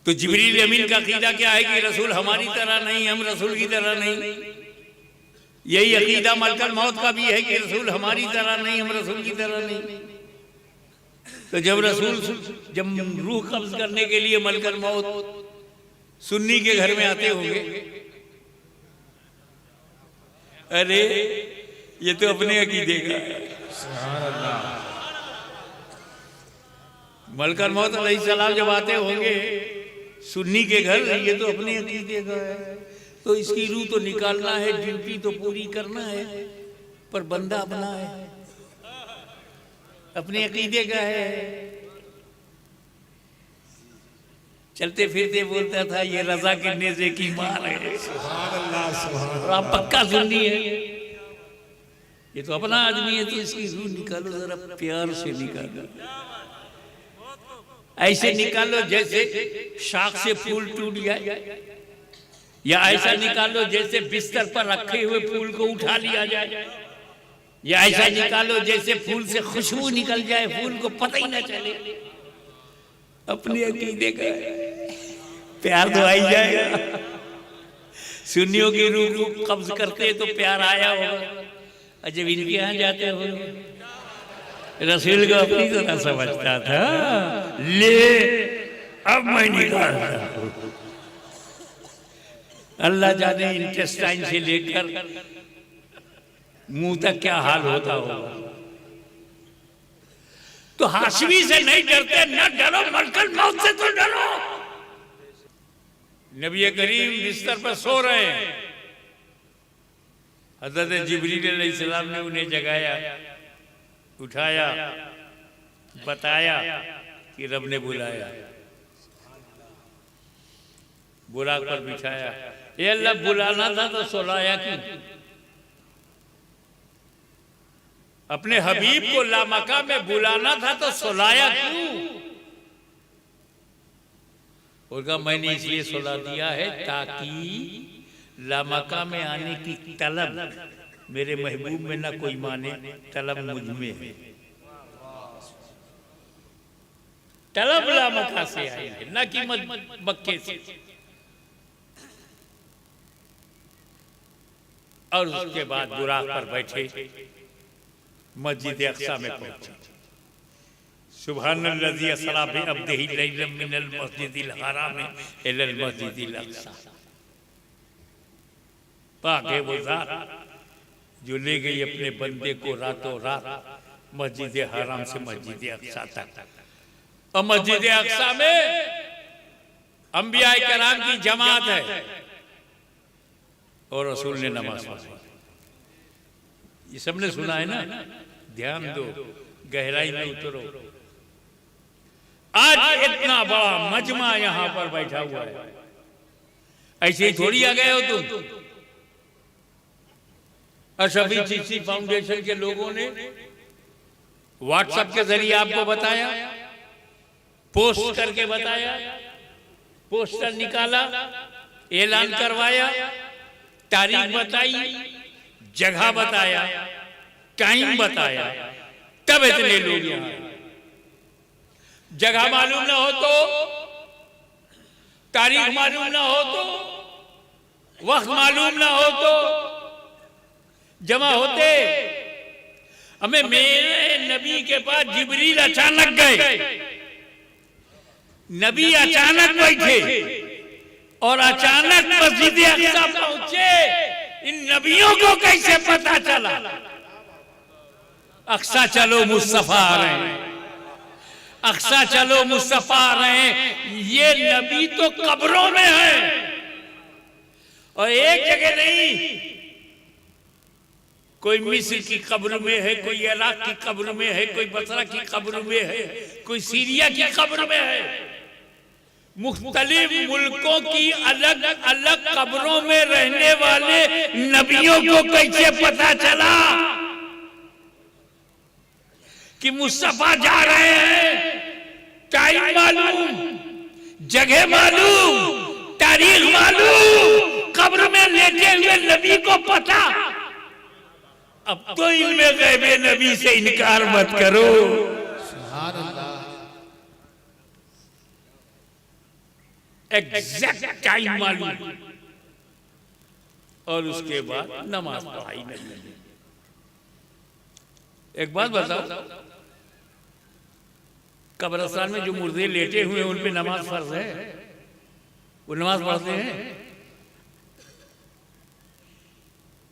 तो जिब्रील अमीन का अकीदा क्या है कि रसूल हमारी तरह नहीं, हम रसूल की तरह नहीं। यही अकीदा मलकल मौत का भी है कि रसूल हमारी तरह नहीं, हम रसूल की तरह नहीं। तो जब रूह कब्ज करने के लिए मलकल मौत सुन्नी के घर में आते होंगे, अरे ये तो अपने अकीदे का है। सुभान अल्लाह। मलकल मौत अलैहिस्सलाम जब आते होंगे सुन्नी के घर, ये तो अपने अकीदे का है, तो इसकी रूह तो निकालना है, ड्यूटी तो पूरी करना है, पर बंदा अपना है, अपने अकीदे का है। चलते फिरते बोलता था ये रजा के नेज़े की मार है। सुभान अल्लाह, सुभान अल्लाह। और आप पक्का सुन्नी है, ये तो अपना आदमी है, तो इसकी रूह निकालो, जरा प्यार से निकालो, ऐसे निकालो जैसे शाख से फूल टूट जाए, या ऐसा निकालो जैसे बिस्तर पर रखे हुए फूल को उठा लिया जाए, या ऐसा निकालो जैसे फूल से खुशबू निकल जाए, फूल को पता ही ना चले। अपने अकीदे का प्यार तो आ ही जाएगा। सुन्नियों की रूह को कब्ज करते तो प्यार आया होगा, और जब इनके यहाँ जाते हो रसूल को अपनी तरह समझता था, ले अब मैं निकालता हूं। अल्लाह जाने इंटेस्टाइन से लेकर मुंह तक क्या हाल होता होगा। तो हाशमी से नहीं डरते, न डरो, मलकल मौत से तो डरो। नबी करीम बिस्तर पर सो रहे हैं, हज़रत जिब्रील अलैहिस्सलाम ने उन्हें जगाया, उठाया, बताया कि रब ने बुलाया, बुराक पर बिठाया। ये अल्लाह बुलाना था तो सुलाया क्यों? अपने हबीब को लामका में बुलाना था तो सुलाया क्यों? उनका मैंने इसलिए सुला दिया है ताकि लामका में आने की तलब मेरे महबूब में ना कोई माने, तलब मुझ में है। तलब लामका से आई है, ना कि मक्के से। और उसके बाद बुराक पर बैठे मस्जिद अक्सा में पहुंचे। सुब्हानल्लज़ी असरा बिअब्दिही लैलन मिनल मस्जिदिल हराम इलल मस्जिदिल अक्सा। पाक है वो ज़ात जो ले गई अपने बंदे को रातों रात मस्जिद हराम से मस्जिद अक्सा तक। और मस्जिद अक्सा में अंबिया किराम की जमात है और रसूल ने नमाज पढ़ी। ये सबने सुना है ना, ध्यान दो, गहराई में उतरो। आज इतना बड़ा मजमा यहां पर बैठा हुआ है, ऐसे ही थोड़ी आ गए हो तुम। अशफी चिश्ती फाउंडेशन के लोगों ने व्हाट्सएप के जरिए आपको बताया, पोस्ट करके बताया, पोस्टर निकाला, ऐलान करवाया, तारीख बताई, जगह बताया, टाइम बताया, तब इतने लोग यहाँ। जगह मालूम ना हो तो, तारीख मालूम ना हो तो, वक्त मालूम ना हो तो जमा होते। हमें मेरे नबी के पास जिब्रील अचानक गए, नबी अचानक बैठे और अचानक मस्जिद अक्सा पहुंचे। इन नबियों को कैसे पता चला? अक्सा चलो मुस्तफा आ रहे हैं, अक्सा चलो मुस्तफा आ रहे हैं। ये नबी तो कब्रों में है, और एक जगह नहीं, कोई मिस्र की कब्र में है, कोई इराक की कब्र में है, कोई बसरा की कब्र में है, कोई सीरिया की कब्र में है। मुख्तलिफ मुल्कों की अलग अलग कब्रों में रहने वाले नबियों को कैसे पता चला कि मुस्तफा जा रहे हैं? टाइम मालूम, जगह मालूम, तारीख मालूम, कब्र में लेटे हुए नबी को पता। अब तो इल्मे गैबे नबी से इनकार मत करो। सुभान अल्लाह। एग्जैक्ट टाइम मालूम, और उसके बाद नमाज पढ़ाई नहीं। एक बात बताओ, कब्रिस्तान में जो मुर्दे लेटे हुए हैं उन पे नमाज फर्ज है? वो नमाज पढ़ते हैं?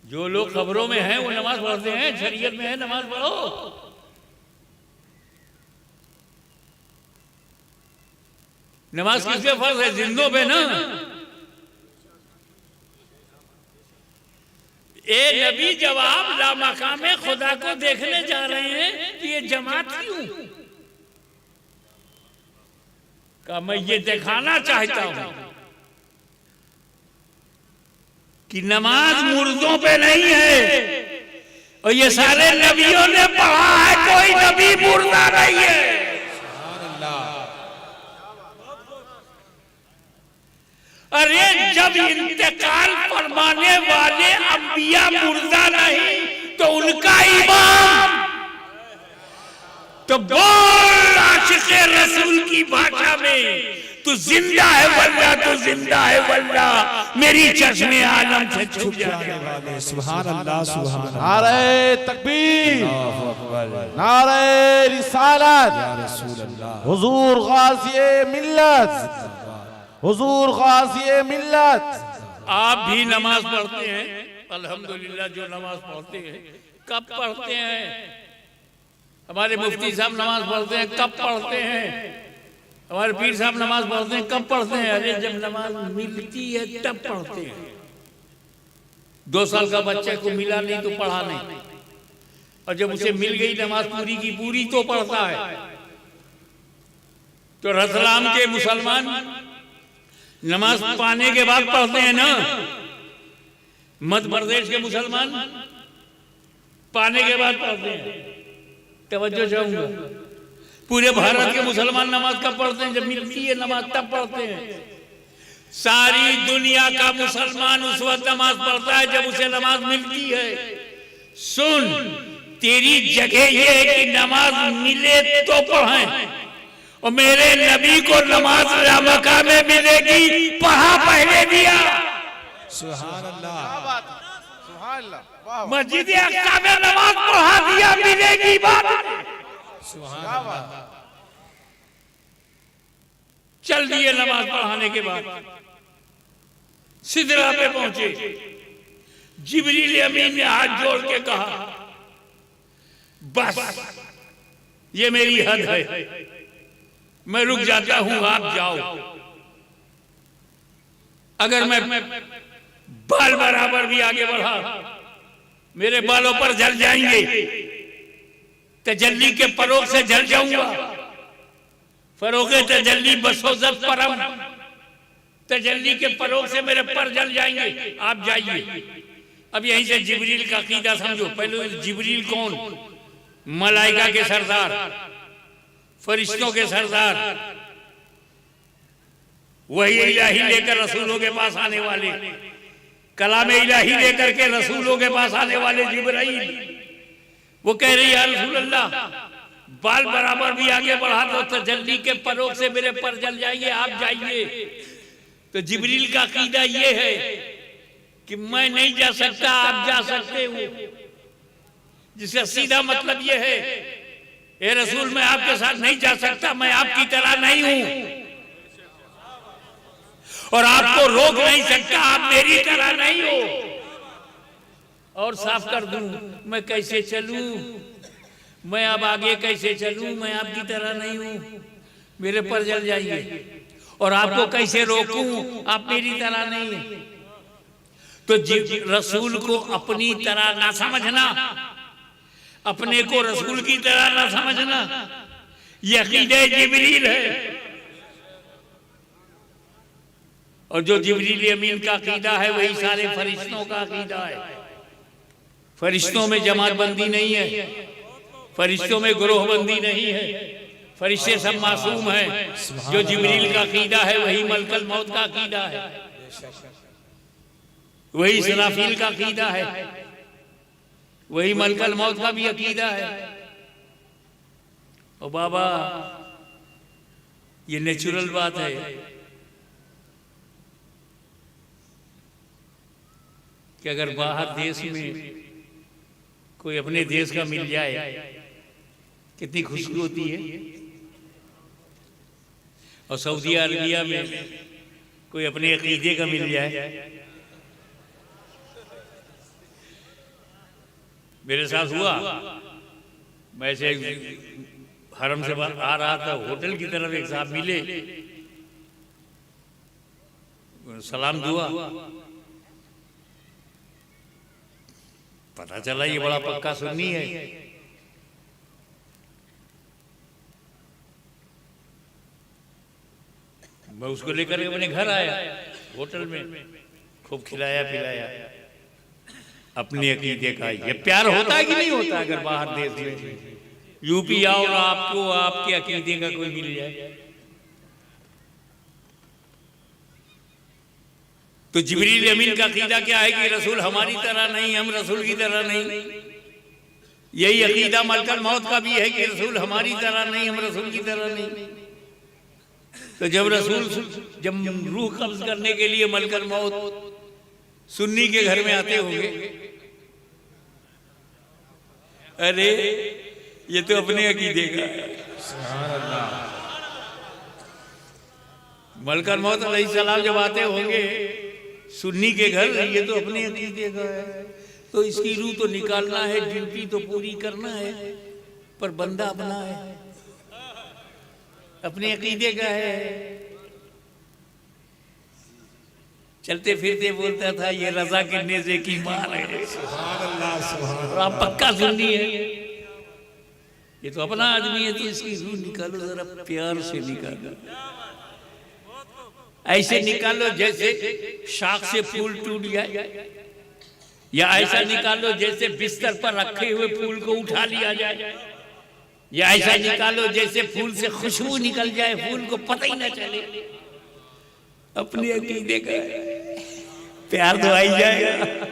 जो लोग खबरों में हैं वो नमाज पढ़ते हैं? शरीयत में है नमाज पढ़ो। नमाज किस पे फर्ज है? जिंदों पे ना। ए नबी जवाब लामकामे खुदा को देखने जा रहे हैं कि ये जमात क्यों? का मैं ये दिखाना चाहता हूं कि नमाज मुर्दों पे नहीं है, और ये सारे नबियों ने पढ़ा है, कोई नबी मुर्दा नहीं है। अरे जब इंतकाल फरमाने वाले अंबिया मुर्दा नहीं तो उनका इमाम तो बोल आशिक़े रसूल की भाषा में, तू जिंदा है वल्ला, तू जिंदा है वल्ला, मेरी चश्मे आलम से छुप जाने वाले। सुभान अल्लाह, सुभान अल्लाह। नारे तकबीर, नारे रिसालत, या रसूल अल्लाह, हुजूर गाज़िए मिल्लत, हुजूर गाज़िए मिल्लत। आप भी नमाज पढ़ते हैं अल्हम्दुलिल्लाह। जो नमाज पढ़ते हैं कब पढ़ते हैं? हमारे मुफ्ती साहब नमाज पढ़ते हैं कब पढ़ते हैं? हमारे पीर साहब नमाज पढ़ते हैं कब पढ़ते हैं? अरे जब नमाज मिलती है तब पढ़ते हैं। 2 साल का बच्चे को मिला नहीं तो पढ़ा नहीं, और जब उसे मिल गई नमाज पूरी की पूरी तो पढ़ता है। तो रतलाम के मुसलमान नमाज पाने के बाद पढ़ते हैं ना। मध्य प्रदेश के मुसलमान पाने के बाद पढ़ते हैं। तवज्जो चाहूंगा, पूरे भारत के मुसलमान नमाज कब पढ़ते हैं? जब मिलती है नमाज तब पढ़ते हैं। सारी दुनिया का मुसलमान उस वक्त नमाज पढ़ता है जब उसे नमाज मिलती है। सुन, तेरी जगह ये है कि नमाज मिले तो पढ़ें, और मेरे नबी को नमाज मक्का में मिलेगी, पढ़ा पहले दिया। सुभान अल्लाह, सुभान अल्लाह। मस्जिद अक्सा में नमाज पढ़ा दिया, मिलेगी बात। सुभान अल्लाह। चल दिए नमाज पढ़ाने के बाद सिदरा पे पहुंचे। जिब्रील अमीन ने हाथ जोड़ के कहा, बस ये मेरी हद है, मैं रुक जाता हूं, आप जाओ। अगर मैं बाल बराबर भी आगे बढ़ा मेरे बालों पर जल जाएंगे, तजल्ली के फरोग से जल जाऊंगा। फरोगे तजल्ली बसोजत परम, तजल्ली के फरोग से मेरे पर जल जाएंगे। आप जाइए। अब यहीं से जिब्रील का अकीदा समझो। पहले जिब्रील कौन? मलाइका के सरदार, फरिश्तों के सरदार, वही इलाही लेकर रसूलों के पास आने वाले, कलाम इलाही लेकर के रसूलों के पास आने वाले जिब्राइल। वो कह रही है रसूल अल्लाह, बाल बराबर भी आगे बढ़ा दो तो जल्दी के परोग से मेरे पर जल जाएंगे, आप जाइए। तो जिब्रील का अकीदा ये है कि मैं नहीं जा सकता, आप जा सकते हो। जिसका सीधा मतलब ये है, ए रसूल मैं आपके साथ नहीं जा सकता, मैं आपकी तरह नहीं हूं और आपको रोक नहीं सकता, आप मेरी तरह नहीं हो। और साफ कर दूं, मैं कैसे चलूं? मैं अब आगे कैसे चलूं? मैं आपकी तरह नहीं हूं, मेरे पर जल जाइए। और आपको कैसे रोकूं? आप मेरी तरह नहीं है। तो रसूल को अपनी तरह ना समझना, अपने को रसूल की तरह ना समझना, ये अकीदे जिब्रील है। और जो जिब्रील अमीन का अकीदा है वही सारे फरिश्तों का अकीदा है। फरिश्तों में जमात बंदी नहीं है, फरिश्तों में ग्रोह बंदी नहीं है, फरिश्ते सब मासूम हैं। जो जिब्रील का अकीदा है वही मलकल मौत का अकीदा है, वही इसराफील का अकीदा है, वही मलकल मौत का भी अकीदा है। और बाबा ये नेचुरल बात है, कि अगर बाहर देश में कोई अपने देश का मिल जाए कितनी खुशी होती है, और सऊदी अरबिया में कोई अपने अकीदे का मिल जाए। मेरे साथ हुआ, मैं ऐसे हरम से आ रहा था, होटल की तरफ एक साहब मिले, सलाम दुआ, पता चला ये बड़ा पक्का सुन्नी है। मैं उसको लेकर अपने घर आया, होटल में खूब खिलाया पिलाया। अपने अकीदे का ये प्यार होता है कि नहीं होता? अगर बाहर देश में यूपी आओ और आपको आपके अकीदे का कोई मिल जाए तो जिब्रील अमीन का अकीदा क्या है कि रसूल हमारी तरह नहीं, हम रसूल की तरह नहीं। यही अकीदा मलकल मौत का भी है कि रसूल हमारी तरह नहीं, हम रसूल की तरह नहीं। तो जब रूह कब्ज करने के लिए मलकल मौत सुन्नी के घर में आते होंगे, अरे ये तो अपने अकीदे का है। सुभान अल्लाह। मलकल मौत अलैहिस्सलाम जब आते होंगे सुन्नी के घर, ये तो अपने अकीदे का है, तो इसकी रूह तो निकालना है, ड्यूटी तो पूरी करना है, पर बंदा अपना है, अपने अकीदे का है। चलते फिरते बोलता था ये रजा के नेज़े की मार है। सुभान अल्लाह, सुभान और आप पक्का सुन्नी है, ये तो अपना आदमी है, तो इसकी रूह निकालो, जरा प्यार से निकालो, ऐसे निकालो जैसे शाख से फूल टूट जाए, या ऐसा निकालो जैसे बिस्तर पर रखे हुए फूल को उठा लिया जाए, या ऐसा निकालो जैसे फूल से खुशबू निकल जाए, फूल को पता ही ना चले। अपने अकीदे का प्यार तो आ ही जाएगा।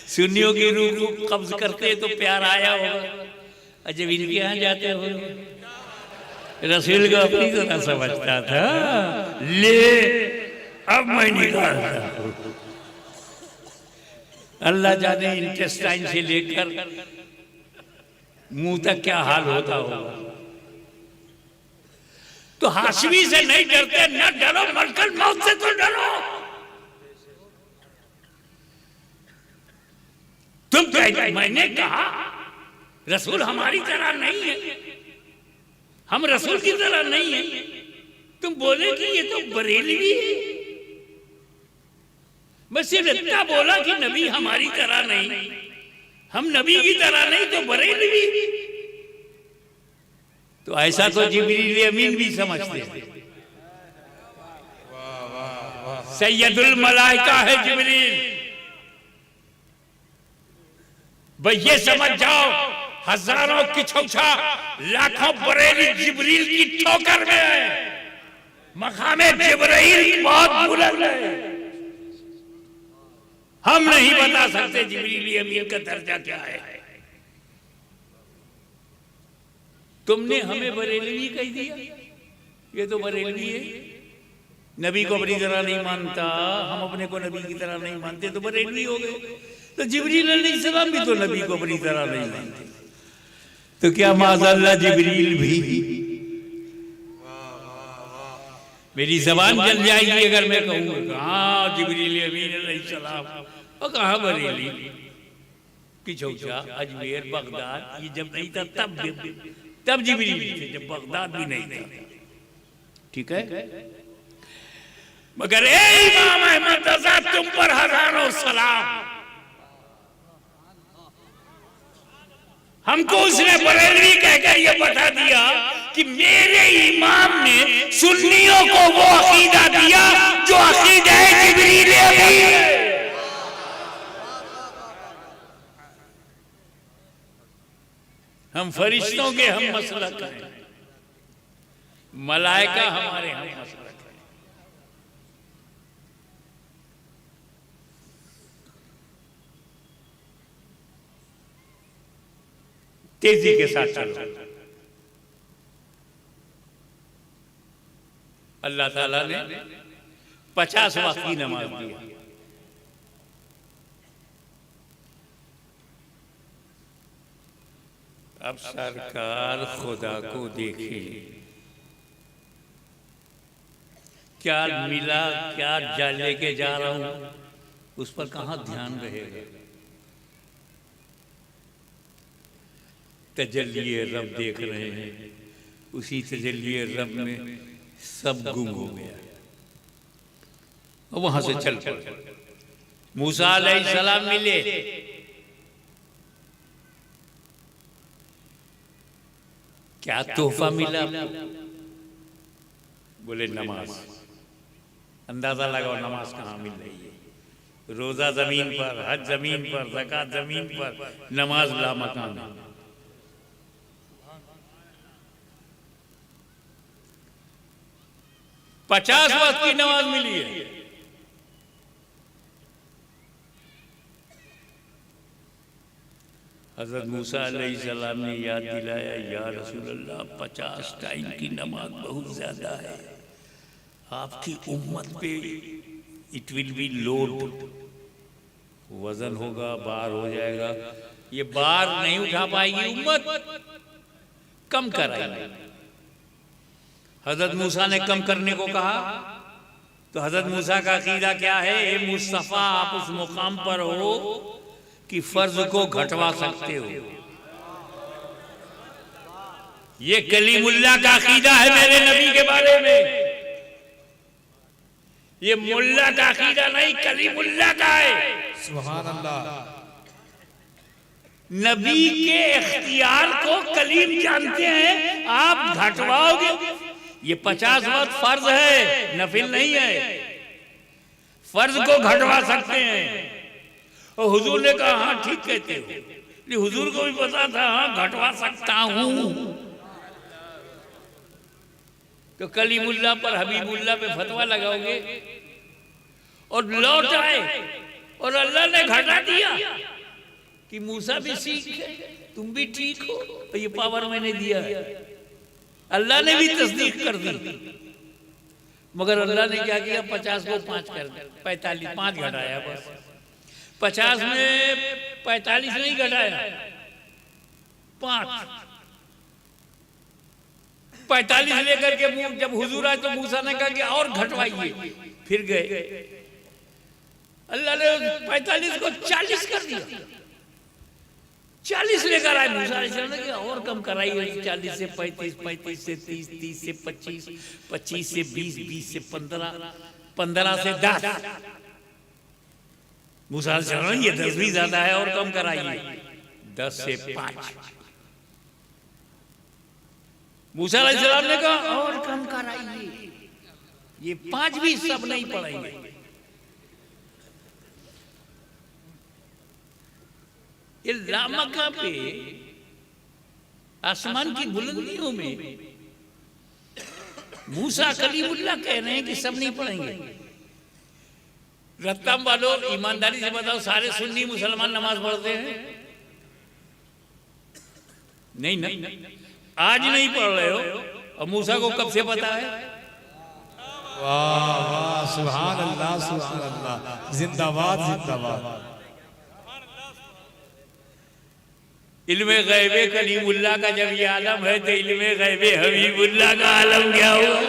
सुन्नियों की रूह को कब्ज करते तो प्यार आया होगा, और जब इनके यहाँ जाते हो रसूल को अपनी तरह समझता था, ले अब मैं निकालता हूं। अल्लाह जाने इंटेस्टाइन से लेकर मुंह तक क्या हाल होता होगा। तो हाशमी से नहीं डरते, न डरो, मलकल मौत से तो डरो। तुम मैंने कहा रसूल हमारी तरह नहीं है, हम रसूल की तरह नहीं है, तुम बोले कि ये तो बरेलवी है। बस सिर्फ इतना बोला कि नबी हमारी तरह नहीं, हम नबी की तरह नहीं तो बरेलवी। तो ऐसा तो जिब्रील अमीन भी समझते हैं। सैयदुल मलाइका है जिब्रील। भाई ये समझ जाओ, हजारों की छौछा लाखों बरेली जिब्रील की ठोकर में है। मकामे जिब्रील बहुत बुलंद है, हम नहीं बता सकते जिब्रील अमीन का दर्जा क्या है। तुमने हमें बरेलवी कह दिया, ये तो बरेलवी है, नबी को अपनी तरह नहीं मानता, हम अपने को नबी की तरह नहीं मानते, तो बरेलवी हो गए। तो जिब्रील अलैहिस्सलाम भी तो नबी को अपनी तरह नहीं मानते, तो क्या माज़अल्लाह जिब्रील भी? मेरी जबान जल जाएगी अगर मैं कहूँगा हाँ जिब्रील अमीन अलैहिस्सलाम, और कहाँ बरेली की छौछा अजमेर बगदाद, ये जब नहीं था तब जिब्रील थे, जब बगदाद भी नहीं था। ठीक है, मगर ए इमाम अहमद रज़ा तुम पर हजारों सलाम। हमको उसने बरेलवी कहकर ये बता दिया कि मेरे इमाम ने सुन्नियों को वो अकीदा दिया जो अकीदा है जिब्रील अमीन। हम फरिश्तों के हम मसलक हैं, मलाइका हमारे हम मसलक हैं। तेजी के साथ चलो। अल्लाह ताला ने 50 वक्त की नमाज दी, अब सरकार खुदा को देखे, क्या मिला, क्या जा लेके जा रहा हूं, उस पर कहां ध्यान रहेगा। तजल्ली रब देख रहे हैं, उसी तजल्ली रब में सब गुम हो गया। और वहां से चल पड़े। मूसा अलैहिस्सलाम मिले, क्या तोहफा मिला? बोले नमाज। अंदाजा लगाओ नमाज कहाँ मिल रही है। रोजा जमीन पर, हज जमीन पर, ज़कात जमीन पर, नमाज लामकान है। पचास वक्त की नमाज मिली है। हजरत मूसा अलैहिस्सलाम ने याद दिलाया, या रसूल अल्लाह 50 टाइम की नमाज बहुत ज्यादा है, आपकी उम्मत पे इट विल बी लोड, वजन होगा, बार हो जाएगा, ये बार नहीं उठा पाएगी उम्मत, कम कराएगी। हजरत मूसा ने कम करने को कहा तो हजरत मूसा का अकीदा क्या है? ए मुस्तफा, आप उस मुकाम पर हो कि फर्ज को घटवा सकते हो। ये कलीमुल्लाह का अकीदा है मेरे नबी के बारे में। ये मुल्ला का अकीदा नहीं, कलीमुल्लाह का है। सुभान अल्लाह। नबी के इख्तियार को कलीम जानते हैं, आप घटवाओगे। ये 50 वक्त फर्ज है, नफिल नहीं है। फर्ज को घटवा सकते हैं। और हुजूर ने कहा हाँ ठीक कहते हो। हुजूर को भी पता था हाँ घटवा सकता हूं। तो कलीमुल्लाह पर, हबीबुल्लाह पे फतवा लगाओगे और लौट आए और अल्लाह ने घटा दिया कि मूसा भी सीख है, तुम भी ठीक हो, तो ये पावर मैंने दिया। अल्लाह ने भी तस्दीक कर दी। मगर अल्लाह ने क्या किया? 50 को 5 कर दिया, 45, 5 घटाया बस। 50 में 45 नहीं घटाया, 5। 45 लेकर के जब हुजूर आए तो मूसा ने कहा कि और घटवाइए, फिर गए। अल्लाह ने 45 को 40 कर दिया। 40 लेकर आए मूसा अलैहिस्सलाम ने कहा और कम कराइए, 40 से 35, 35 से 30, 30 से 25, 25 से 20, 20 से 15, 15 से 10। मूसा अलैहिस्सलाम ये 10 भी ज्यादा है और कम कराइए, 10 से 5। मूसा अलैहिस्सलाम ने कहा और कम कराइए, ये 5 भी सब नहीं पढ़ेंगे। ये लामका पे आसमान की बुलंदियों में मूसा कलीमुल्लाह कह रहे हैं कि सब नहीं पढ़ेंगे। रत्ताम वालों, ईमानदारी से बताओ, सारे सुन्नी मुसलमान नमाज पढ़ते हैं? नहीं नहीं, आज नहीं पढ़ रहे हो और मूसा को कब से पता है? वाह वाह, सुभान अल्लाह, सुभान अल्लाह, जिंदाबाद जिंदाबाद। इल्मे गैबे कलीमुल्लाह का जब ये आलम है तो इल्मे गैबे हबीबुल्लाह का आलम क्या हुआ?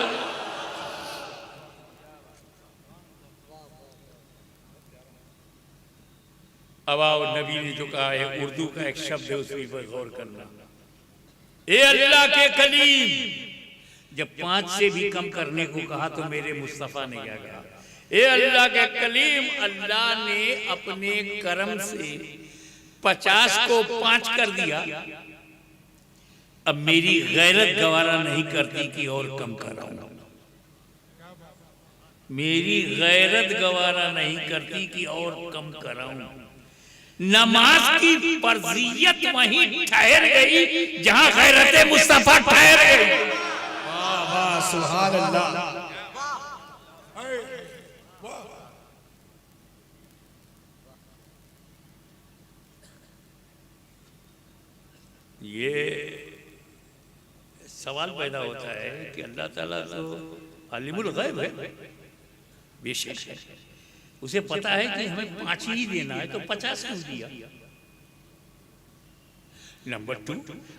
अब आओ, नबी ने जो कहा है, उर्दू का एक शब्द है, उसी पर गौर करना। ए अल्लाह के कलीम, जब 5 से भी कम करने को कहा तो मेरे मुस्तफा ने क्या कहा? ए अल्लाह के कलीम, अल्लाह ने अपने करम से 50 को 5 कर दिया। अब मेरी गैरत गवारा नहीं करती कि और कम कराऊं। मेरी गैरत गवारा नहीं करती कि और कम कराऊं। नमाज की फर्जियत वहीं ठहर गई जहां गैरत मुस्तफा ठहर गई। वाह वाह, सुभान अल्लाह। ये सवाल पैदा होता है कि अल्लाह ताला तो अलीमुल गैब है, बेशक है, उसे पता है कि हमें 5 ही देना है तो 50 क्यों दिया? नंबर 2,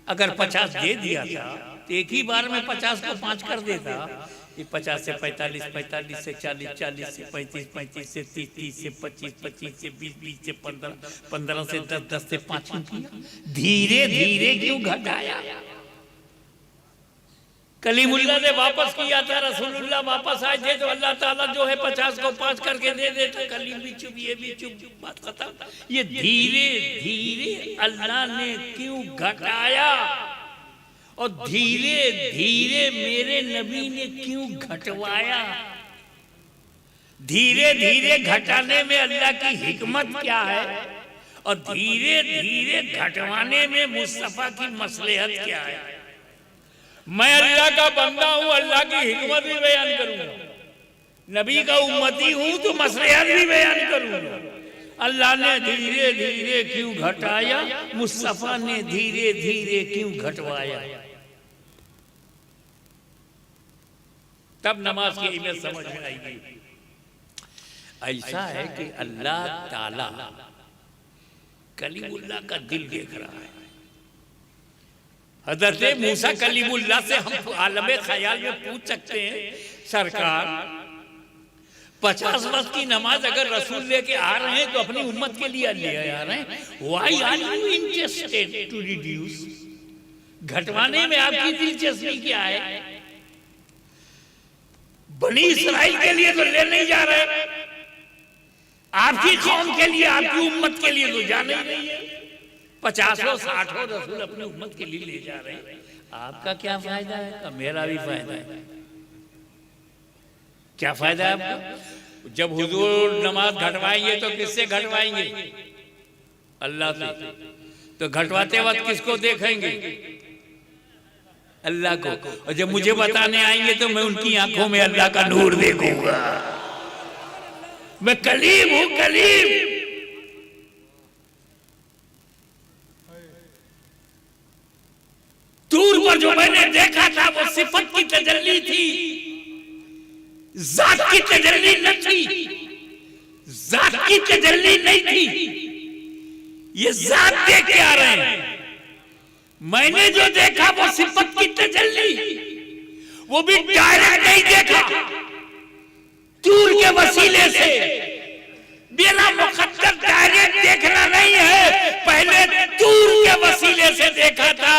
अगर 50 दे दिया था तो एक ही बार में 50 को 5 कर देता। ये 50 से 45, 45 से 40, 40 से 35, 35 से 30, 30 से 25, 25 से 20, 20 से 15, 15 से 10, 10 से 5 क्यों किया? धीरे धीरे क्यों घटाया? कलीमुल्ला ने वापस किया था, रसूलुल्लाह वापस आए थे तो अल्लाह ताला जो है 50 को 5 करके दे देता। कलीम भी चुप, ये भी चुप, बात खत्म। ये धीरे धीरे अल्लाह ने क्यों घटाया और धीरे धीरे मेरे नबी ने क्यों घटवाया? धीरे धीरे घटाने में अल्लाह की हिकमत क्या है और धीरे धीरे घटवाने में मुस्तफा की मसलहत क्या है? मैं अल्लाह का बंदा हूं, अल्लाह की हिकमत भी बयान करूंगा। नबी का उम्मती हूं तो मसलहत भी बयान करूंगा। अल्लाह ने धीरे धीरे क्यों घटाया, मुस्तफा ने धीरे धीरे क्यों घटवाया? तब नमाज की अहमियत समझ में आएगी। ऐसा है कि अल्लाह ताला कलीमुल्लाह का दिल देख रहा है। हज़रत मूसा कलीमुल्लाह से हम आलमे ख्याल में पूछ सकते हैं, सरकार 50 वक्त की नमाज अगर रसूल लेके आ रहे हैं तो अपनी उम्मत के लिए ले आ रहे हैं, why are you interested to reduce? घटवाने में आपकी दिलचस्पी क्या है? बनी इसराइल के लिए तो ले नहीं जा रहे, आपकी कौम के लिए, आपकी उम्मत के लिए तो जाने ही नहीं है। 50 60 रसूल अपनी उम्मत के लिए ले जा रहे हैं, आपका क्या फायदा है? मेरा भी फायदा है। क्या फायदा है आपका? जब हुजूर नमाज घटवाएंगे तो किससे घटवाएंगे? अल्लाह से। तो घटवाते वक्त किसको देखेंगे? अल्लाह को। और जब मुझे बताने आएंगे तो मैं उनकी आंखों में अल्लाह का नूर देखूंगा। मैं कलीम हूं, कलीम। दूर पर जो मैंने देखा था वो सिफत की तजल्ली थी, जात की तजल्ली न थी, जात की तजल्ली नहीं थी। ये जात देख के आ रहे हैं। मैंने जो देखा वो सिफत की तजल्ली, वो भी डायरेक्ट नहीं देखा, दूर के वसीले से। मेरा मुकद्दर डायरेक्ट देखना नहीं है, पहले दूर के वसीले से देखा था,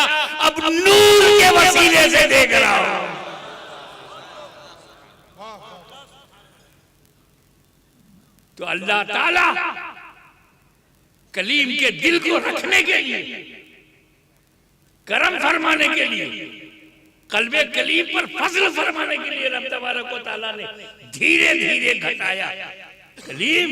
अब नूर के वसीले से देख रहा हूं। तो अल्लाह ताला कलीम के दिल को रखने के लिए, करम फरमाने के लिए, कल्बे कलीम पर फजल फरमाने के लिए रब तबारक व तआला ने धीरे धीरे घटाया। कलीम,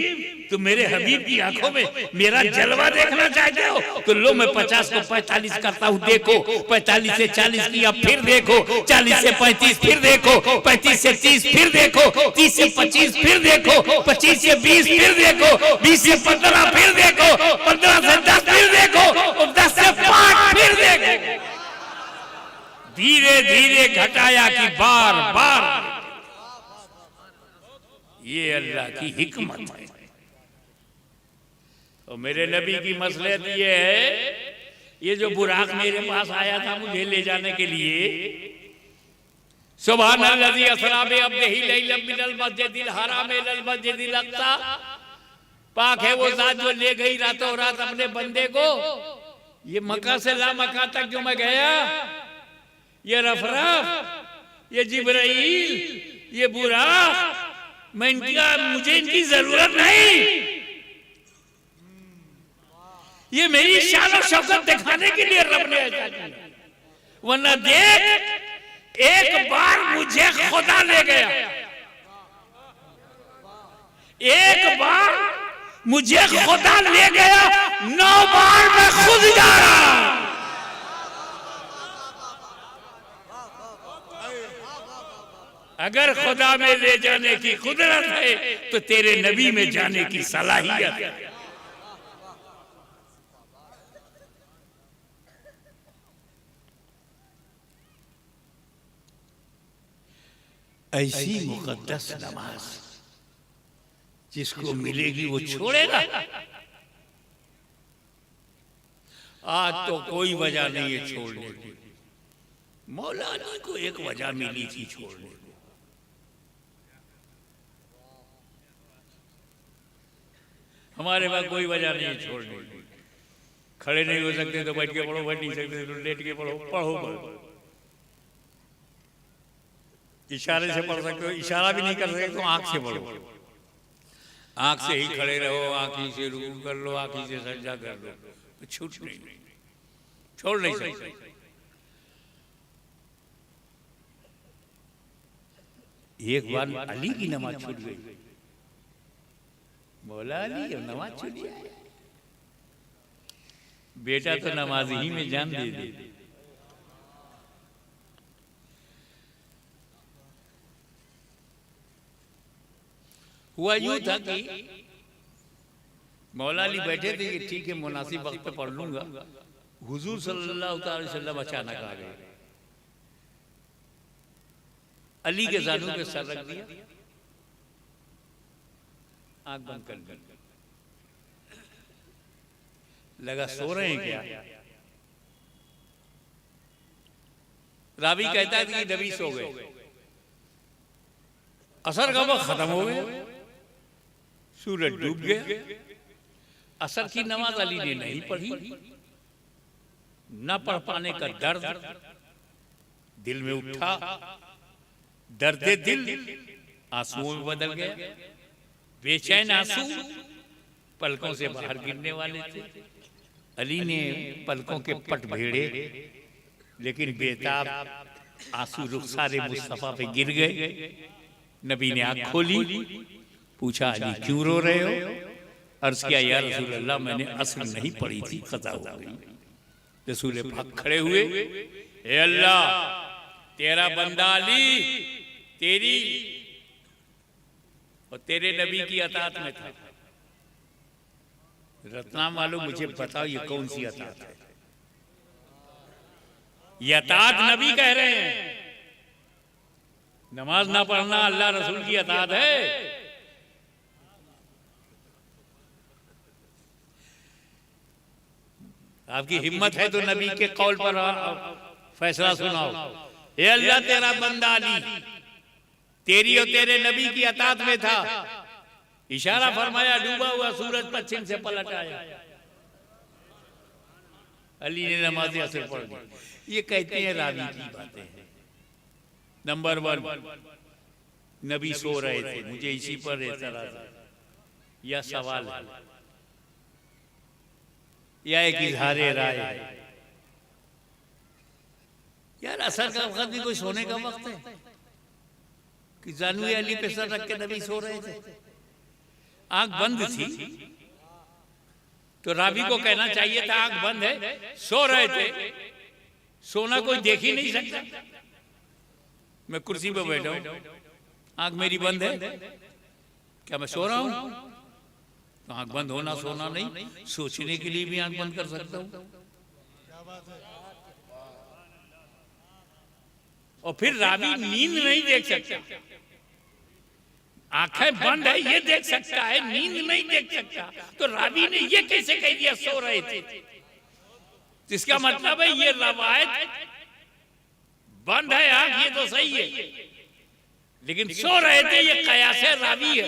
तुम मेरे हबीब की आंखों में मेरा जलवा देखना चाहते हो तो लो, मैं 50 को 45 करता हूँ, देखो। 45 से 40 किया, फिर देखो। 40 से 35 फिर देखो। 35 से 30 फिर देखो। 30 से 25 फिर देखो। 25 से 20 फिर देखो। 20 से 15 फिर देखो। 15 से 10 फिर देखो। और 10 से 5 फिर देखो। धीरे धीरे घटाया कि बार बार। ये अल्लाह की हिकमत है। और मेरे नबी की मसलहत ये है, ये जो बुराक मेरे पास आया था मुझे ले जाने के लिए, सुबहानल्लाज़ी असरा बिअब्दिही लैलन मिनल मस्जिदिल हराम इलल मस्जिदिल अक़सा, पाक है वो जात जो ले गई रातों रात अपने बंदे को। ये मक्का से ला मक्का तक जो मैं गया, ये रफरफ, ये जिब्राइल, ये बुराक, मैं मुझे इनकी जरूरत नहीं। ये मेरी शान और शौकत दिखाने के लिए रब ने ऐसा किया। वरना देख, एक बार मुझे खुदा ले गया, एक बार मुझे खुदा ले गया, 9 बार मैं खुद जा रहा हूं। अगर खुदा में ले जाने की कुदरत है तो तेरे नबी में जाने की सलाहियत है। ऐसी मुकद्दस नमाज जिसको मिलेगी वो छोड़ेगा। आज तो कोई वजह नहीं है छोड़ने की। मौला अली को एक वजह मिली थी छोड़ने को। हमारे पास कोई वजह नहीं है छोड़ने की। खड़े नहीं हो सकते तो बैठ के पढ़ो, बैठ नहीं सकते तो लेट के पढ़ो, पढ़ो। इशारे से पढ़ सकते हो, इशारा भी नहीं कर सकते तो आंख से पढ़ो। आंख से ही खड़े रहो, आंख ही से रुकू कर लो, आंख ही से सजदा कर लो, तो छूट नहीं, छोड़ नहीं सकते। एक बार अली की नमाज छूट गई, मौला अली नमाज छूट गई। बेटा तो नमाज ही में जान दे दे। हुआ यूं था कि मौला अली बैठे थे कि ठीक है मुनासिब वक्त पे पढ़ लूंगा। हुजूर सल्लल्लाहु अलैहि वसल्लम अचानक आ गए, अली के जानू पे सर रख दिया, आंख बंद कर दी। लगा सो रहे हैं क्या? रावी कहता है कि नबी सो गए। असर का वक्त खत्म हो गया, सूरज डूब गया। असर की नमाज अली ने नहीं पढ़ी। न पढ़ पाने का दर्द दिल में उठा, दर्द दिल आंसुओं में बदल गया। बेचैन आंसू पलकों से बाहर गिरने वाले थे। अली ने पलकों के पट भेड़े, लेकिन बेताब आंसू रुखसारे मुस्तफा पे गिर गए। नबी ने आंख खोली, पूछा अली क्यों रो रहे हो? अर्ज किया या रसूल अल्लाह मैंने असर नहीं पढ़ी थी, खता हो गई। रसूल पाक खड़े हुए, हे अल्लाह तेरा बंदा अली तेरी और तेरे नबी की अतात में था। रत्ना वालों मुझे बताओ ये कौन सी अतात है? ये अतात नबी कह रहे हैं, नमाज ना पढ़ना अल्लाह रसूल की अतात है। आपकी हिम्मत है तो नबी के कौल पर फैसला सुनाओ। हे अल्लाह तेरा बंदा अली तेरी और तेरे नबी की अतात में था। इशारा फरमाया, डूबा हुआ सूरज पश्चिम से पलट आया। अली ने नमाज असर पढ़ दी। ये कहते हैं रावी की बातें हैं। नंबर 1, नबी सो रहे थे। मुझे इसी पर एतराज या सवाल है या एक इजहारे राय है। यार असर का वक्त भी कोई सोने का वक्त है कि जानवी अली पे सर रख के नबी सो रहे थे, आंख बंद थी। तो रावी को कहना चाहिए था आंख बंद है, सो रहे थे। सोना कोई देख ही नहीं सकता। मैं कुर्सी पे बैठा हूं, आंख मेरी बंद है, क्या मैं सो रहा हूं? तो आंख बंद होना सोना नहीं, सोचने के लिए भी आंख बंद कर सकता हूं। और फिर रावी नींद नहीं देख सकता। आंखें बंद है ये देख सकता है, नींद नहीं देख सकता। तो रावी ने ये कैसे कह दिया सो रहे थे? इसका मतलब है ये रवायत बंद है आंख, ये तो सही है, लेकिन सो रहे थे ये कयास रावी है।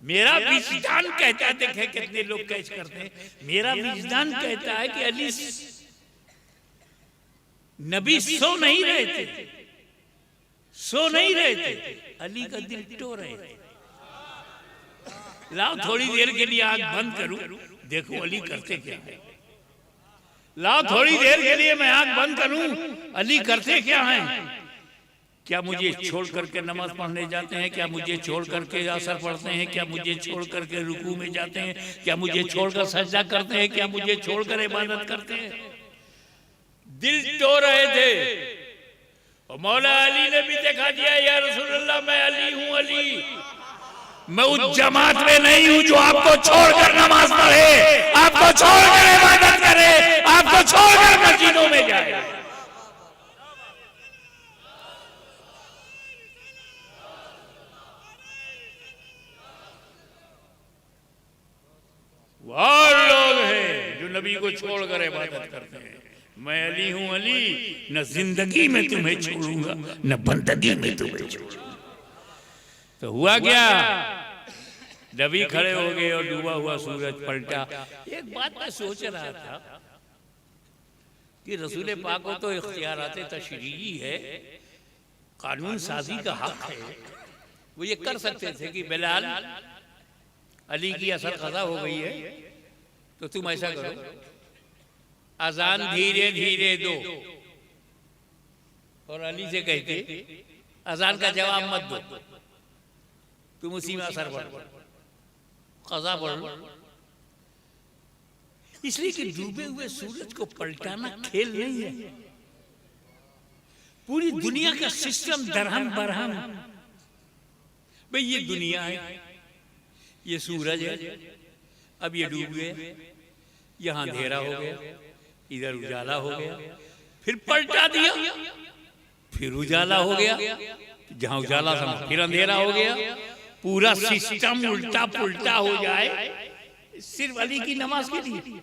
मेरा विजदान कहता है, देखे कितने लोग कैच करते हैं, मेरा विजदान कहता है कि अली नबी सो नहीं रहे थे, सो नहीं रहे थे, अली का दिल टो रहे थे। लाओ थोड़ी देर के लिए आंख बंद करूं, देखो अली करते क्या है। लाओ थोड़ी देर के लिए मैं आंख बंद करूं, अली करते क्या हैं। क्या मुझे छोड़ करके नमाज पढ़ने जाते हैं? क्या मुझे छोड़ करके असर पढ़ते हैं? क्या मुझे छोड़ करके रुकू में जाते हैं? क्या मुझे छोड़कर सजदा करते हैं? क्या मुझे छोड़कर इबादत करते हैं? दिल टो रहे थे। और मौला अली ने भी दिखा दिया, या रसूल अल्लाह मैं अली हूं, अली मैं उस जमात में नहीं हूं जो आपको छोड़कर नमाज पढ़े, आपको छोड़कर इबादत करे, आपको छोड़कर मस्जिदों में जाए। नबी को छोड़कर इबादत करते हैं। मैं अली हूं अली, न जिंदगी में तुम्हें छोड़ूंगा न बंदगी में तुम्हें छोड़ूंगा। तो हुआ क्या, नबी खड़े हो गए और डूबा हुआ सूरज पलटा। एक बात मैं सोच रहा था कि रसूल पाक को तो इख्तियारात तशरीई है, कानून साजी का हक है, वो ये कर सकते थे कि बिलाल अली की असर कज़ा हो गई है तो तुम ऐसा करो, अजान धीरे धीरे दो, और अली से कहते अजान का जवाब मत दो, तुम उसी में असर पढ़ो, कज़ा पढ़ो। इसलिए कि डूबे हुए सूरज को पलटाना खेल नहीं है, पूरी दुनिया का सिस्टम दरहम बरहम। भाई ये दुनिया है, ये सूरज है, अब ये डूब गए, यहां अंधेरा हो गया, इधर उजाला हो गया, फिर पलटा दिया, फिर उजाला हो गया, जहां उजाला था फिर अंधेरा हो गया, पूरा सिस्टम उल्टा पुल्टा हो जाए सिर्फ अली की नमाज के लिए।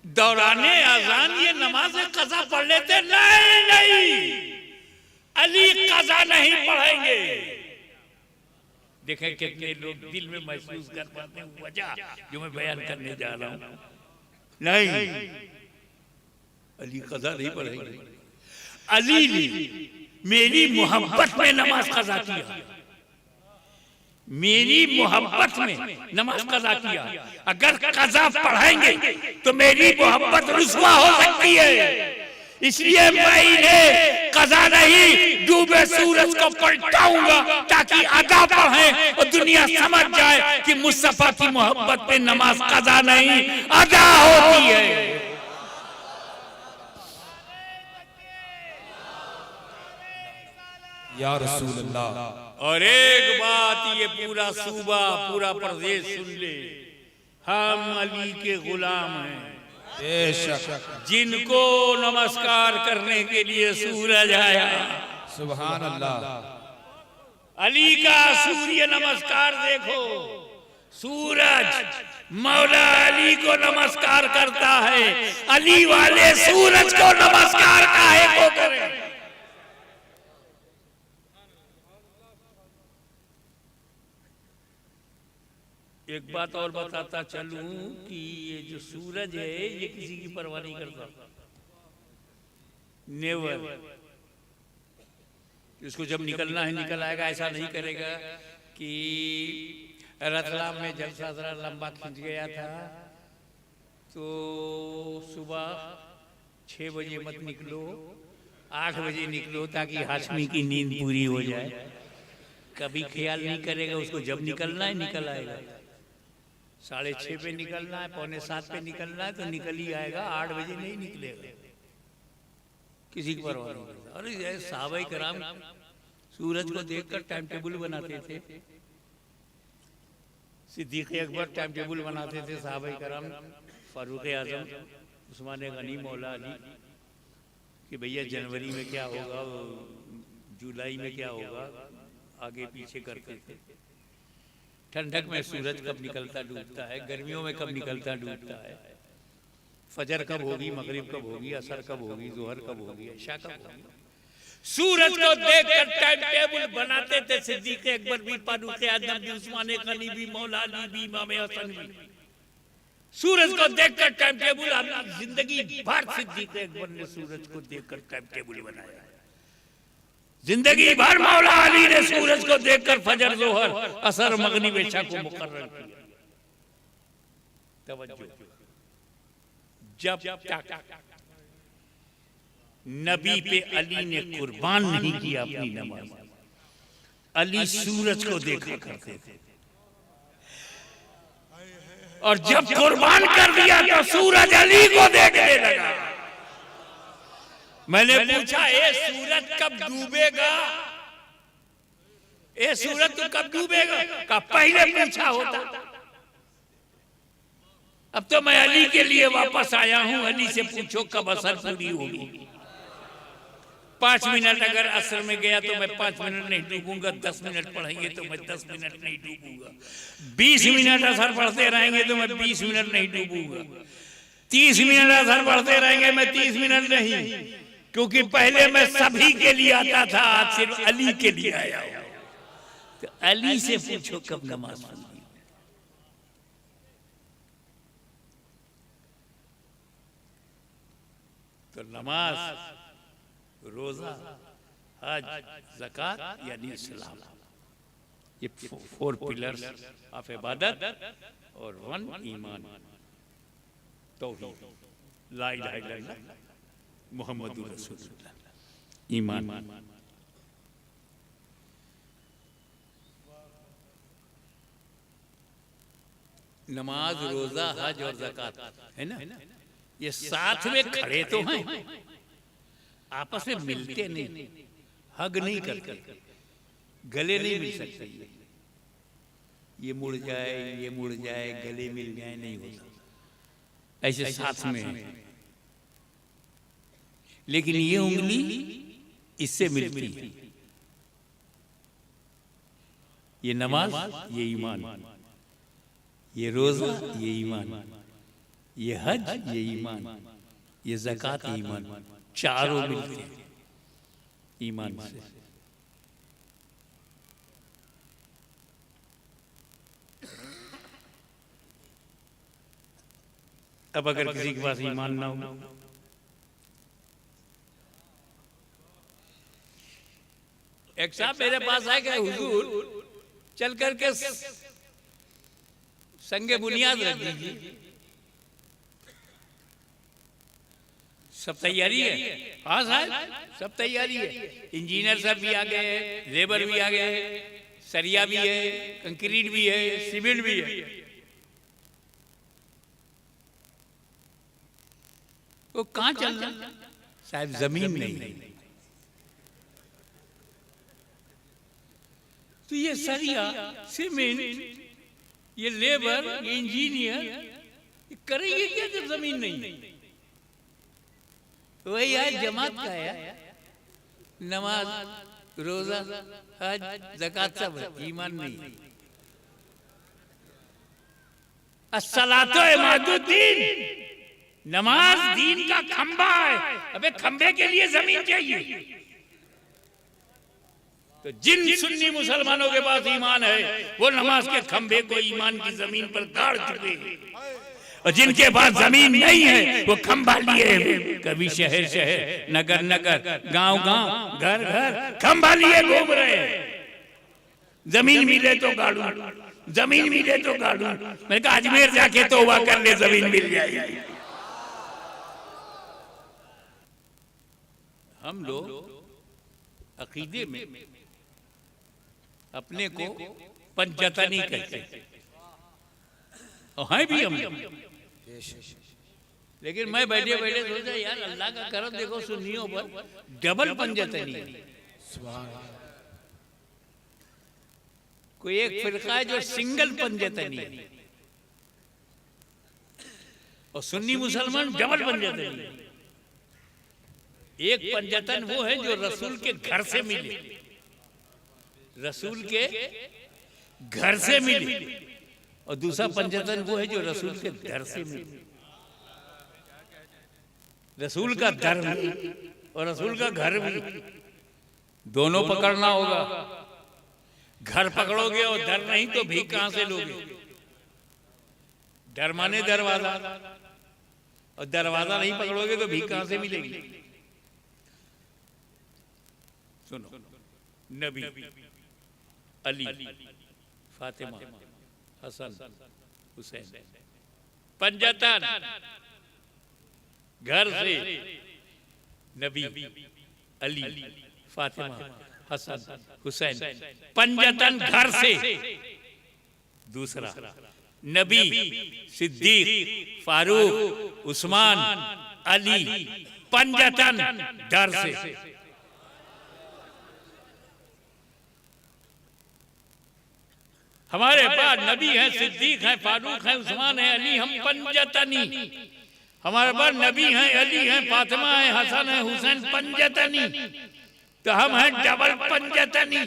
दौराने अजान ये नमाज कज़ा पढ़ लेते, नहीं नहीं अली कज़ा नहीं पढ़ेंगे। देखें कितने लोग दिल में महसूस कर पाते हैं वजह जो मैं बयान करने जा रहा हूं। नहीं, अली कज़ा नहीं पढ़ेंगे। अली ने मेरी मोहब्बत में नमाज कज़ा किया, मेरी मोहब्बत में नमाज कज़ा किया। अगर कज़ा पढ़ेंगे तो मेरी मोहब्बत रुस्वा हो सकती है, इसलिए मैं इन्हें कज़ा नहीं डूबे सूरज को पलटाऊंगा ताकि अदा पढ़ें और दुनिया समझ जाए कि मुस्तफा की मोहब्बत में नमाज कज़ा नहीं अदा होती है। या रसूल अल्लाह। और एक बात ये पूरा सूबा पूरा प्रदेश सुन ले, हम अली के गुलाम हैं, बेशक जिनको नमस्कार करने के लिए सूरज आया। सुभान अल्लाह। अली का सूर्य नमस्कार देखो, सूरज मौला अली को नमस्कार करता है, अली वाले सूरज को नमस्कार काहे को करें। एक बात और बताता चलूं कि ये जो सूरज है ये किसी की परवाह नहीं करता, नेवर। इसको जब निकलना है निकल आएगा, ऐसा नहीं करेगा कि रतलाम में जलसा जरा लंबा खिंच गया था तो सुबह 6 बजे मत निकलो, 8 बजे निकलो ताकि हाशमी की नींद पूरी हो जाए। कभी ख्याल नहीं करेगा, उसको जब निकलना है निकल आएगा। 6:30 पे निकलना है, 6:45 पे निकलना है तो निकल ही आएगा, 8 बजे नहीं निकलेगा, किसी की परवाह नहीं करता। और ये सहाबाए कराम सूरज को देखकर टाइम टेबल बनाते थे, सिद्दीक़ अकबर टाइम टेबल बनाते थे, सहाबाए कराम, फारूक आजम, उस्मान गनी, मौला अली, कि भैया जनवरी में क्या होगा, जुलाई में क्या होगा, आगे पीछे करते थे। ठंडक में सूरज कब निकलता डूबता है, गर्मियों में कब निकलता डूबता है, फजर कब होगी, मगरिब कब होगी, असर कब होगी, जोहर कब होगी, इशा कब होगी, सूरज को देखकर टाइम टेबल बनाते थे। सिद्दीक़ अकबर भी, फारूक आज़म भी, उस्मान गनी भी, मौला अली भी, इमाम हसन भी, सूरज को देखकर टाइम टेबल। जिंदगी भर सिद्दीक़ अकबर ने सूरज को देखकर टाइम टेबल बनाया, जिंदगी भर मौला अली ने सूरज को देखकर फजर, जोहर, असर, मगरिब, इशा को मुकर्रर किया। तवज्जो, जब तक नबी पे अली ने कुर्बान नहीं किया अपनी नमाज, अली सूरज को देखा करते थे, और जब कुर्बान कर दिया तो सूरज अली को देखने लगा। मैंने पूछा, ए सूरज कब डूबेगा, ए सूरज तो कब डूबेगा? का पहले पूछा होता। अब तो मैं अली के लिए वापस आया हूं, अली से पूछो कब असर पूरी होगी। 5 मिनट अगर असर में गया तो मैं 5 मिनट नहीं डूबूंगा, 10 मिनट पढ़ेंगे तो मैं 10 मिनट नहीं डूबूंगा, 20 मिनट असर पढ़ते रहेंगे तो मैं 20 मिनट नहीं डूबूंगा, 30 मिनट असर पढ़ते रहेंगे मैं 30 मिनट नहीं, क्योंकि पहले मैं सभी के लिए आता था, आज सिर्फ अली के लिए आया हूं। तो अली से पूछो कब नमाज पढ़ी। तो नमाज, रोजा, हज, ज़कात यानी इस्लाम, ये 4 पिलर्स ऑफ इबादत और 1 ईमान, तौहीद, ला इलाहा इल्लल्लाह मुहम्मदुर रसूलुल्लाह, ईमान। नमाज, रोजा, हज और ज़कात है ना, ये साथ में खड़े तो हैं, आपस में मिलते नहीं, हग नहीं करते, गले नहीं मिल सकते, ये मुड़ जाए, ये मुड़ जाए, गले मिल जाए, नहीं होता, ऐसे साथ में है। लेकिन ये उंगली इससे मिलती है, ये नमाज, ये ईमान, ये रोजा, ये ईमान, ये हज, ये ईमान, ये ज़कात, ईमान, चारों मिलते हैं ईमान से। अब अगर किसी के पास ईमान ना हो, एक साहब मेरे पास आए कि हुजूर चल करके संगे बुनियाद रख दीजिए, सब तैयारी है? हाँ साहब सब तैयारी है, इंजीनियर सब भी आ गए, लेबर भी आ गए, सरिया भी है, कंक्रीट भी है, सीमेंट भी है। वो कहाँ चल रहा? साहब जमीन नहीं। तो ये सरिया, सीमेंट, ये लेबर, ये इंजीनियर करेंगे क्या जब जमीन नहीं? वही आज जमात का है, नमाज, रोजा, हज, ज़कात सब है, ईमान नहीं। अस्सलातो इमादुद्दीन, नमाज दीन का खंबा है। अबे खंबे के लिए जमीन चाहिए। तो जिन सुन्नी मुसलमानों के पास ईमान है वो नमाज के खंबे को ईमान की जमीन पर गाड़ चुके हैं, और जिनके पास जमीन नहीं है वो खंबा लिए कभी शहर शहर, नगर नगर, गांव गांव, घर घर खंबा लिए घूम रहे हैं। जमीन मिले तो गाड़ू, जमीन मिले तो गाड़ू। मैंने कहा अजमेर जाके तौबा कर ले, जमीन मिल जाएगी। हम लोग अकीदे में अपने को पंचतनी कहते और हैं भी हम, लेकिन मैं बैठे बैठे सोचा यार अल्लाह का करम देखो, सुन्नियों पर डबल पंचतनी। कोई एक फिरका है जो सिंगल पंचतनी है, और सुन्नी मुसलमान डबल पंचतनी। एक पंचतन वो है जो रसूल के घर से मिले, रसूल के घर से मिले, और दूसरा पंचतन वो है जो रसूल के दर से मिले। रसूल का दर भी और रसूल का घर भी, दोनों पकड़ना होगा। घर पकड़ोगे और दर नहीं तो भीख कहां से लोगे? दर माने दरवाजा, और दरवाजा नहीं पकड़ोगे तो भीख कहां से मिलेगी? सुनो, नबी, अली, फातिमा, हसन, हुसैन, पंचतन घर से, नबी, अली, फातिमा, हसन, हुसैन, पंचतन घर से। दूसरा नबी, सिद्दीक, फारूक, उस्मान, अली, पंचतन घर से। हमारे पास नबी हैं, सिद्दीक हैं, फारूक हैं, उस्मान हैं, अली, हम पंचतनी। हमारे पास नबी हैं, अली हैं, फातिमा है, हसन है, हुसैन पंजतनी, तो हम हैं डबल पंजतनी।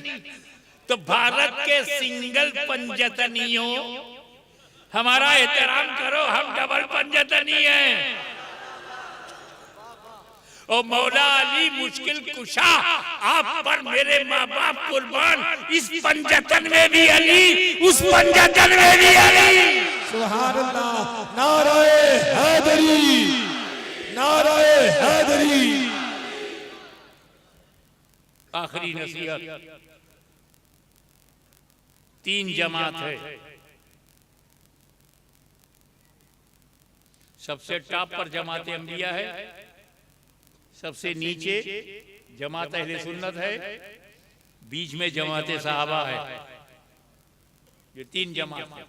तो भारत के सिंगल पंजतनियों हमारा एहतराम करो, हम डबल पंजतनी हैं। और मौला अली मुश्किल कुशा, आप पर मेरे माँ बाप कुर्बान, इस पंजतन में भी अली, उस पंजतन में भी अली। सुभान अल्लाह। नाराए हैदरी, नाराए हैदरी। आखिरी नसीहत, 3 जमात है। सबसे टॉप पर जमात अंबिया है, सबसे नीचे जमात अहले सुन्नत है, बीच में जमात सहाबा है। ये 3 जमात है।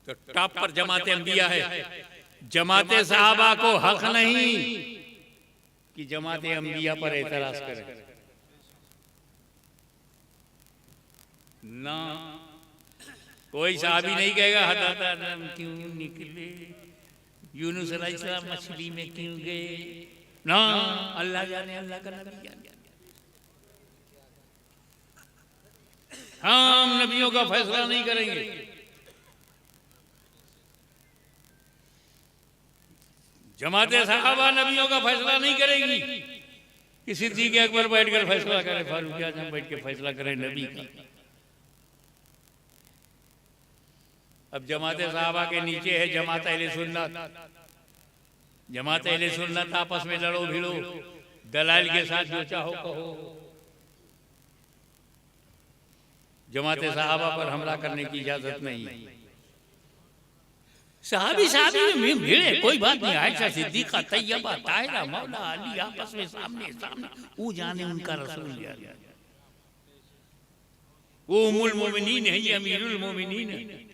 तो टॉप पर जमात अंबिया है। जमात सहाबा को हक नहीं कि जमात अंबिया पर एतराज करें ना। कोई साहबी नहीं कहेगा हटाता नाम क्यों निकले, यूनुस अलैहिस्सलाम मछली में क्यों गए, ना अल्लाह जाने, अल्लाह का नबी जाने। हम नबियों का फैसला नहीं करेंगे। जमात सहाबा नबियों का फैसला नहीं करेगी कि सिद्दीक़ अकबर बैठकर फैसला करे, फारूक आज़म बैठ के फैसला करे नबी का। अब जमात सहाबा के नीचे है जमात अहले सुन्नत। जमात अहले सुन्नत आपस में लड़ो भिड़ो, दलाइल के साथ जो चाहो कहो। जमात सहाबा पर हमला करने की इजाजत नहीं। सहाबी में भिड़े कोई बात नहीं, आयशा सिद्दीक़ा तैयबा ताहिरा मौला अली आपस में सामने सामने, वो जाने उनका रसूल जाने, वो उम्मुल मोमिनीन है, ये अमीरुल मोमिनीन है।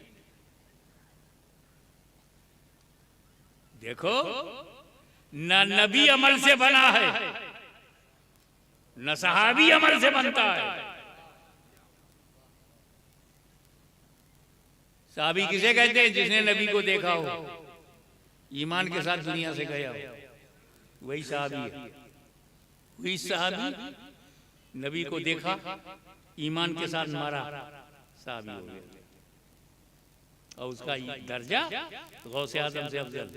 देखो न नबी अमल से बना है, न सहाबी अमल से बनता है। सहाबी किसे कहते हैं? जिसने नबी को देखा हो, ईमान के साथ दुनिया से गया हो, वही सहाबी है। वही सहाबी नबी को देखा, ईमान के साथ मारा, सहाबी हो गया। और उसका दर्जा गौसे आजम से अफजल,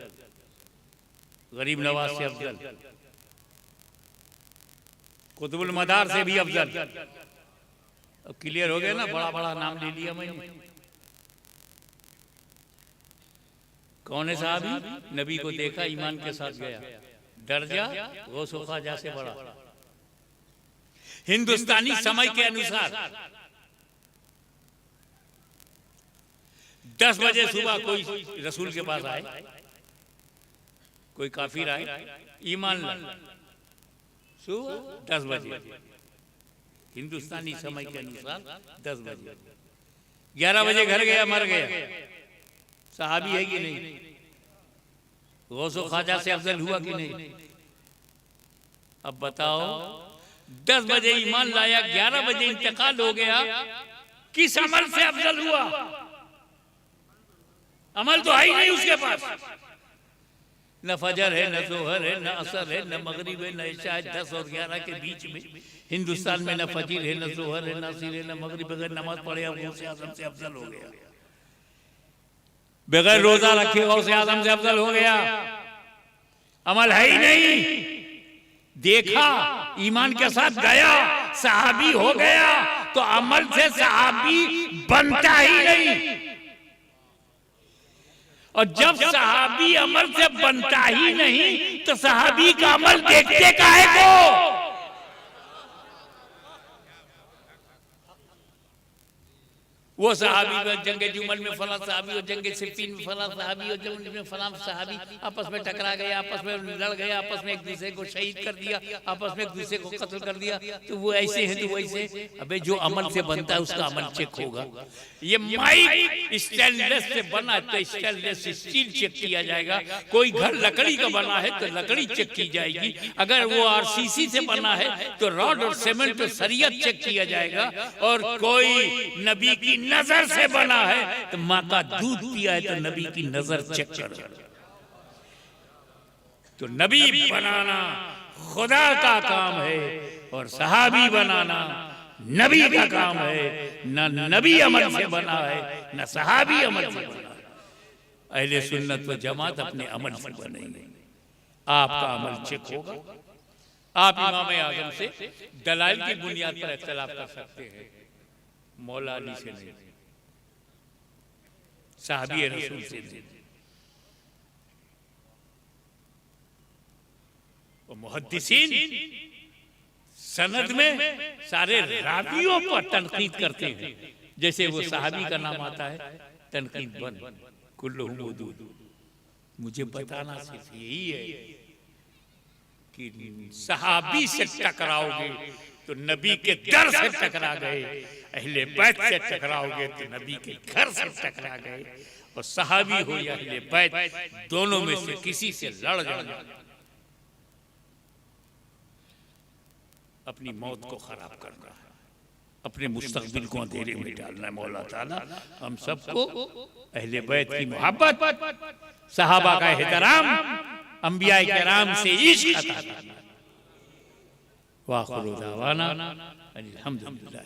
गरीब नवाज से अफजल, कुतुबुल मदार से भी अफजल। अब क्लियर हो गया ना, बड़ा बड़ा नाम ले लिया मैंने। कौन है साहबी? नबी को देखा, ईमान के साथ गया, दर्जा गौसो ख्वाजा से बड़ा। हिंदुस्तानी समय के अनुसार 10 बजे सुबह कोई रसूल के पास आए, कोई काफिर आए, ईमान लाए, सुबह 10 बजे हिंदुस्तानी समय के अनुसार 10 बजे। 11 बजे घर गया, मर गया, सहाबी है कि नहीं? गौसो ख्वाजा से अफजल हुआ कि नहीं? अब बताओ, 10 बजे ईमान लाया, 11 बजे इंतकाल हो गया, किस अमल से अफजल हुआ? अमल तो है ही नहीं उसके पास। न फजर है, न जोहर है, न असर है, न मगरिब है, न इशा है। 10 और 11 के बीच में हिंदुस्तान में न फजीर है, न जोहर है, न असर है, न मगरिब। बगैर नमाज पढ़े गौसे आजम से अफजल हो गया। बगैर रोजा रखे गौसे आजम से अफजल हो गया। अमल है ही नहीं। देखा, ईमान के साथ गया, सहाबी हो गया, तो अमल से सहाबी बनता ही नहीं। और जब सहाबी अमल से बनता ही नहीं, तो सहाबी का अमल देखते काहे को? वो सहाबी में जंगे जुमल में फला सहाबी और जंगे सिफ्फीन में फला सहाबी और जंग में फला सहाबी आपस में टकरा गए, आपस में लड़ गए, आपस में एक दूसरे को शहीद कर दिया, आपस में एक दूसरे को कत्ल कर दिया। तो वो ऐसे हैं तो वैसे। अबे जो अमल से बनता है उसका अमल चेक होगा। ये माइक स्टेनलेस से बना है तो स्टेनलेस स्टील चेक किया जाएगा। कोई घर लकड़ी का बना है तो लकड़ी चेक की जाएगी। अगर वो आरसीसी से बना है तो रॉड और सीमेंट और सरियत चेक किया जाएगा। और कोई नबी की नजर से बना है तो माँ का दूध पिया है तो नबी की नजर चेक करो। तो नबी बनाना खुदा का काम है और सहाबी बनाना नबी का काम है। न नबी अमल से बना है न सहाबी अमल से बना है। अहले सुन्नत व जमात अपने अमल से बनेंगे। आपका अमल चेक होगा। आप इमाम आजम से दलाइल की बुनियाद पर इख्तिलाफ कर सकते हैं, मौला अली से नहीं, साहबी रसूल से नहीं। मुहद्दिसीन सनद में सारे रावियों पर तनकीद करते हैं। जैसे वो साहबी का नाम आता है तनकीद बन कुल्लुहुम मौदूद। मुझे बताना सिर्फ यही है कि सहाबी से टकराओगे तो नबी के दर से टकरा गए, अहले बैत से टकराओगे तो नबी के घर से टकरा गए। और सहाबी हो या अहले बैत दोनों में से किसी से लड़ जाना अपनी मौत को खराब करना है, अपने मुस्तकबिल को अंधेरे में डालना है। मौला ताला हम सबको अहले बैत की मोहब्बत, सहाबा का एहतराम, अंबिया किराम से इश्क अता फरमाए। वाखिरु दावाना अल्हम्दुलिल्लाह।